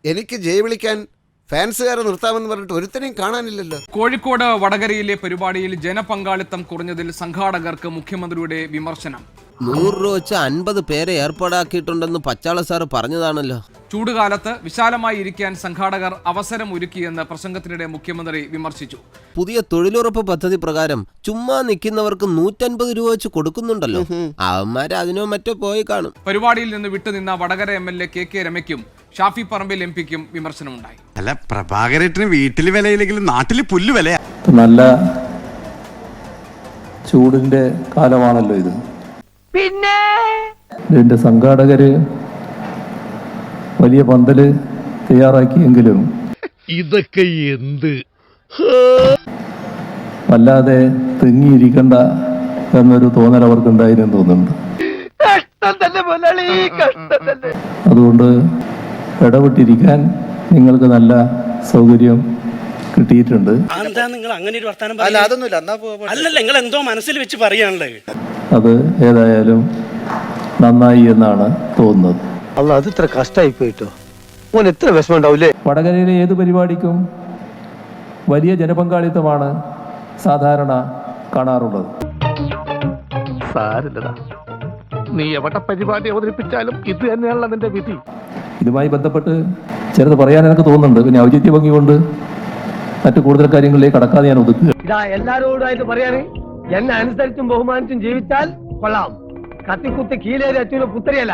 എനിക്ക് ജയ് വിളിക്കാൻ ഫാൻസുകാരെ നിർത്താമെന്ന് പറഞ്ഞിട്ട് ഒരുത്തനെയും കാണാനില്ലല്ലോ. കോഴിക്കോട് വടകരയിലെ പരിപാടിയിൽ ജനപങ്കാളിത്തം കുറഞ്ഞതിൽ സംഘാടകർക്ക് മുഖ്യമന്ത്രിയുടെ വിമർശനം. 100 രൂപ വെച്ച് 50 പേരെ ഏർപ്പാടാക്കിയിട്ടുണ്ടെന്ന് പച്ചാള സാറ് പറഞ്ഞതാണല്ലോ. ചൂടുകാലത്ത് വിശാലമായി ഇരിക്കാൻ സംഘാടകർ അവസരം ഒരുക്കിയെന്ന് പ്രസംഗത്തിനിടെ മുഖ്യമന്ത്രി വിമർശിച്ചു. പുതിയ തൊഴിലുറപ്പ് പദ്ധതി പ്രകാരം ചുമ്മാ നിൽക്കുന്നവർക്ക് 150 രൂപ വെച്ച് കൊടുക്കുന്നുണ്ടല്ലോ. അവന്മാര് അതിനോ മറ്റോ പോയി കാണും. പരിപാടിയിൽ നിന്ന് വിട്ടുനിന്ന വടകര MLA KK രമയ്ക്കും ഷാഫി പറമ്പിൽ MPക്കും വിമർശനമുണ്ടായി. അല്ല, പ്രഭാകരേട്ടന് വീട്ടില് വിലയില്ലെങ്കിലും നാട്ടില് പുല്ല് വിലയാ. നല്ല ചൂടിന്റെ കാലമാണല്ലോ ഇത്. പിന്നെ ഇതിന്റെ സംഘാടകര് വലിയ പന്തല് തയ്യാറാക്കിയെങ്കിലും ഇതൊക്കെ എന്ത് വല്ലാതെ തിങ്ങിയിരിക്കണ്ട എന്നൊരു തോന്നൽ അവർക്കുണ്ടായിരുന്നു തോന്നുന്നുണ്ട്. അതുകൊണ്ട് ഇടപെട്ടിരിക്കാൻ നിങ്ങൾക്ക് നല്ല സൗകര്യം കിട്ടിയിട്ടുണ്ട്. നിങ്ങൾ അങ്ങനെ ഒരു വർത്താനം അല്ലല്ല, നിങ്ങൾ എന്തോ മനസ്സിൽ വെച്ച് പറയാനുള്ളത്. അത് ഏതായാലും നന്നായി എന്നാണ് തോന്നുന്നത്. അത് ഇത്ര കഷ്ടമായി പോയിട്ടോ, ഓൻ എത്ര വിഷമം ഉണ്ടാവില്ലേ. വടകരയിലെ ഏത് പരിപാടിക്കും വലിയ ജനപങ്കാളിത്തമാണ് സാധാരണ കാണാറുള്ളത്. സാരില്ലടാ, നീ എവിടെ പരിപാടി അവതരിപ്പിച്ചാലും ഇത് തന്നെയാണല്ലോ നിന്റെ വിധി. ഇതുമായി ബന്ധപ്പെട്ട് ചിലത് പറയാൻ എനിക്ക് തോന്നുന്നുണ്ട്. പിന്നെ ഔചിത്യ ഭംഗി കൊണ്ട് മറ്റു കൂടുതൽ കാര്യങ്ങളിലേക്ക് കടക്കാതെ ഞാൻ ഒതുക്കുക. ഇതാ എല്ലാരോടായിട്ട് പറയാന്, എന്നെ അനുസരിച്ചും ബഹുമാനിച്ചും ജീവിച്ചാൽ കൊള്ളാം. കത്തിക്കുത്തി കീലേരി അച്ഛനും പുത്തരിയല്ല.